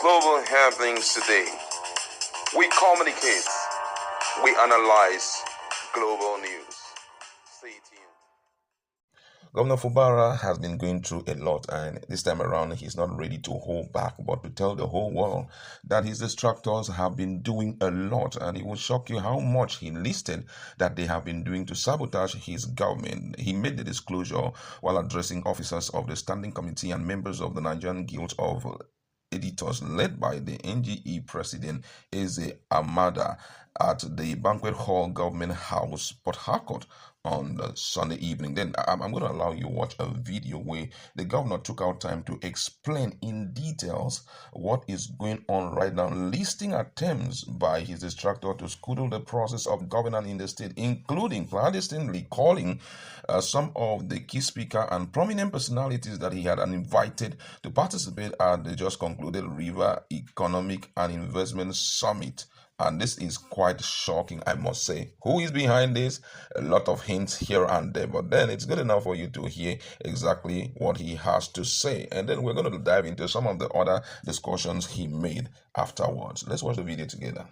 global happenings today. We communicate, we analyze global news. Stay tuned. Governor Fubara has been going through a lot, and this time around he's not ready to hold back but to tell the whole world that his distractors have been doing a lot, and it will shock you how much he listed that they have been doing to sabotage his government. He made the disclosure while addressing officers of the Standing Committee and members of the Nigerian Guild of Editors led by the NGE president Eze Amada at the Banquet Hall Government House, Port Harcourt, on the Sunday evening. Then I'm going to allow you to watch a video where the governor took out time to explain in details what is going on right now, listing attempts by his distractor to scuttle the process of governance in the state, including clandestinely calling some of the key speaker and prominent personalities that he had invited to participate at the just concluded River Economic and Investment Summit. And this is quite shocking, I must say. Who is behind this? A lot of hints here and there, but then it's good enough for you to hear exactly what he has to say. And then we're going to dive into some of the other discussions he made afterwards. Let's watch the video together.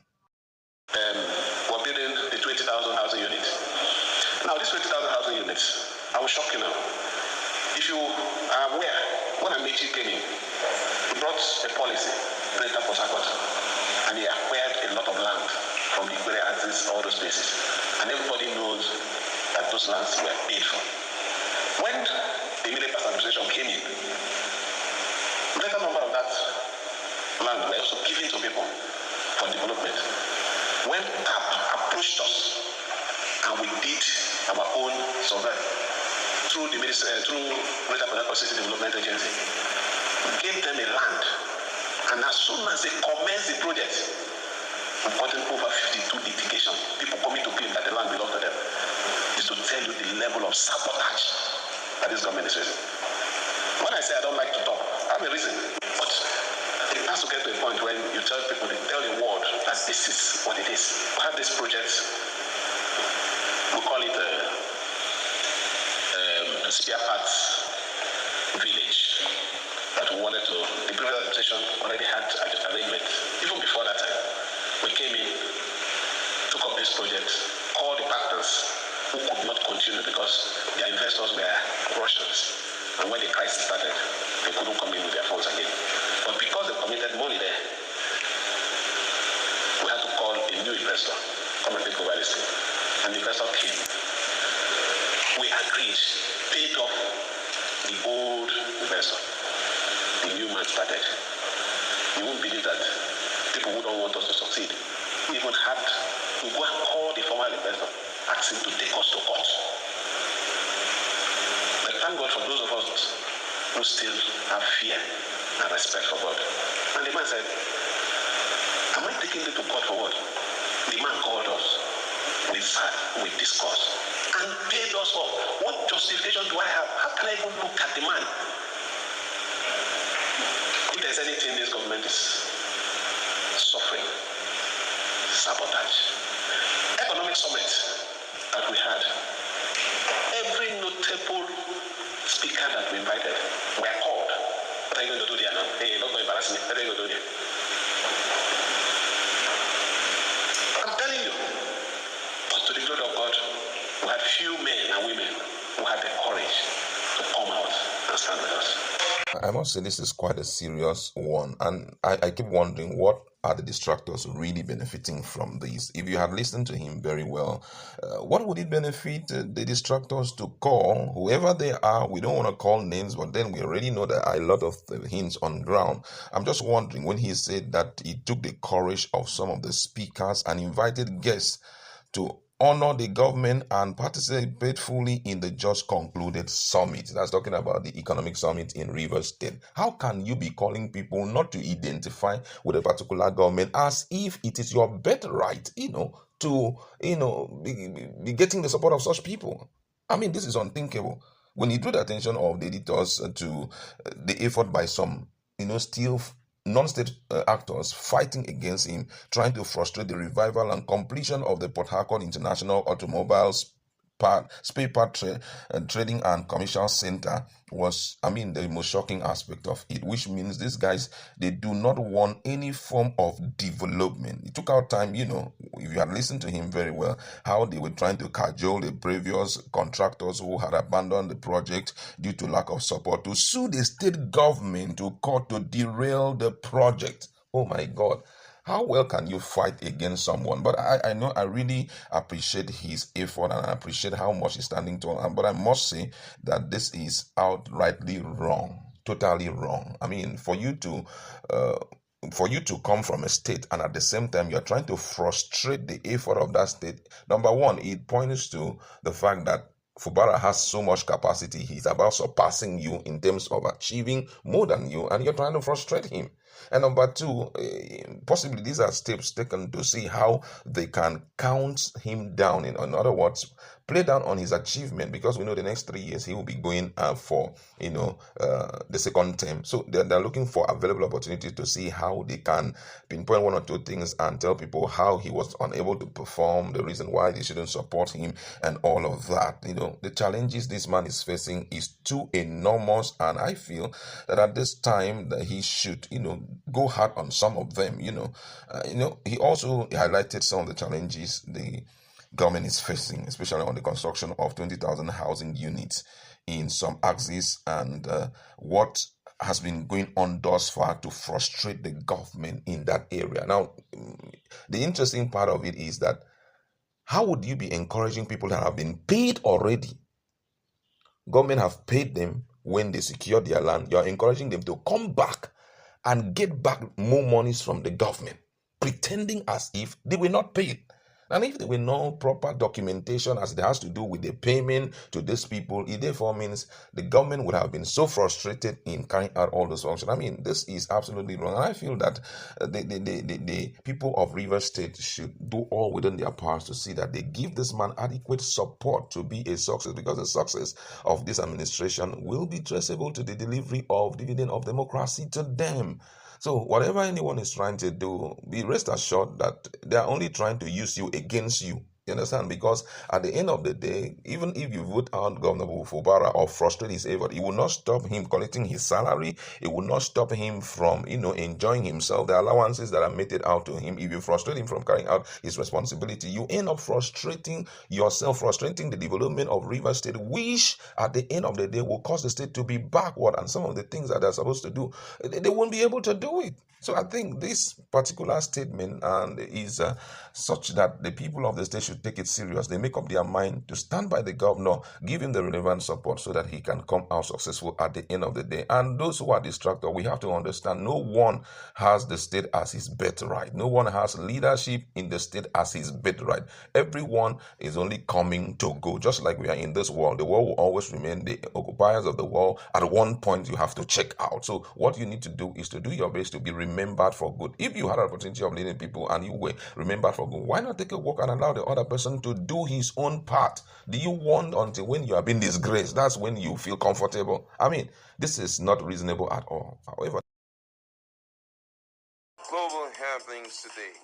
We're building the 20,000 housing units. Now, these 20,000 housing units, I will shock you now. If you are aware, when Amici came in, he brought a policy, President Port Harcourt, and he acquired a lot of land from the Ikwere axis, all those places. And everybody knows that those lands were paid for. When the immediate past administration came in, a greater number of that land were also given to people for development. When CAP approached us and we did our own survey through the through Greater Port Harcourt City Development Agency, we gave them a land. And as soon as they commenced the project, we got over 52 litigations. People coming to claim that the land belongs to them. This will tell you the level of sabotage that this government is facing. When I say I don't like to talk, I have a reason. But it has to get to a point when you tell people, tell the world that this is what it is. We have this project, we call it a spare parts village. That we wanted to, the previous administration already had arrangement. Even before that time, we came in, took up this project, called the partners who could not continue because their investors were Russians. And when the crisis started, they couldn't come in with their funds again. But because they committed money there, we had to call a new investor, come and take over this thing. And the investor came. We agreed, paid off the old investor. The new man started. You won't believe that people who don't want us to succeed even had to go and call the former investor, ask him to take us to court. But thank God for those of us who still have fear and respect for God. And the man said, am I taking you to court for what? The man called us. We sat, we discussed, and paid us off. What justification do I have? How can I even look at the man? If there's anything this government is suffering, sabotage. Economic summit that we had, every notable speaker that we invited were called. What are you going to do there now? Hey, don't go embarrass me. What are you going to do there? I'm telling you. But to the glory of God, we had few men and women who had the courage to come out and stand with us. I must say this is quite a serious one, and I keep wondering, what are the distractors really benefiting from this? If you had listened to him very well, what would it benefit the distractors to call whoever they are? We don't want to call names, but then we already know there are a lot of hints on ground. I'm just wondering, when he said that he took the courage of some of the speakers and invited guests to honor the government and participate fully in the just concluded summit. That's talking about the economic summit in Rivers State. How can you be calling people not to identify with a particular government as if it is your birthright, to, be getting the support of such people? I mean, this is unthinkable. When he drew the attention of the editors to the effort by some, still non-state actors fighting against him, trying to frustrate the revival and completion of the Port Harcourt International Automobiles spare part trading and commercial center was, the most shocking aspect of it, which means these guys, they do not want any form of development. It took out time, if you had listened to him very well, how they were trying to cajole the previous contractors who had abandoned the project due to lack of support to sue the state government to court to derail the project. Oh my God. How well can you fight against someone? But I know I really appreciate his effort, and I appreciate how much he's standing tall. But I must say that this is outrightly wrong, totally wrong. For you to come from a state and at the same time you're trying to frustrate the effort of that state. Number one, it points to the fact that Fubara has so much capacity. He's about surpassing you in terms of achieving more than you, and you're trying to frustrate him. And number two, possibly these are steps taken to see how they can count him down. In other words, play down on his achievement, because we know the next 3 years he will be going for the second term. So they're looking for available opportunities to see how they can pinpoint one or two things and tell people how he was unable to perform, the reason why they shouldn't support him, and all of that. The challenges this man is facing is too enormous, and I feel that at this time that he should go hard on some of them. He also highlighted some of the challenges the government is facing, especially on the construction of 20,000 housing units in some axes, and what has been going on thus far to frustrate the government in that area. Now, the interesting part of it is that how would you be encouraging people that have been paid already? Government have paid them when they secure their land. You're encouraging them to come back and get back more monies from the government, pretending as if they were not paid. And if there were no proper documentation as it has to do with the payment to these people, it therefore means the government would have been so frustrated in carrying out all those functions. This is absolutely wrong. And I feel that the people of Rivers State should do all within their powers to see that they give this man adequate support to be a success, because the success of this administration will be traceable to the delivery of dividend of democracy to them. So whatever anyone is trying to do, be rest assured that they are only trying to use you against you. You understand? Because at the end of the day, even if you vote out Governor Fubara or frustrate his effort, it will not stop him collecting his salary. It will not stop him from, enjoying himself, the allowances that are meted out to him. If you frustrate him from carrying out his responsibility, you end up frustrating yourself, frustrating the development of Rivers State, which at the end of the day will cause the state to be backward, and some of the things that they're supposed to do, they won't be able to do it. So I think this particular statement is such that the people of the state should take it serious. They make up their mind to stand by the governor, give him the relevant support so that he can come out successful at the end of the day. And those who are distracted, we have to understand no one has the state as his birthright. No one has leadership in the state as his birthright. Everyone is only coming to go. Just like we are in this world, the world will always remain. The occupiers of the world, at one point, you have to check out. So what you need to do is to do your best to be remembered for good. If you had an opportunity of leading people and you were remembered for good, why not take a walk and allow the other person to do his own part? Do you want until when you have been disgraced? That's when you feel comfortable. This is not reasonable at all. However, global happenings today.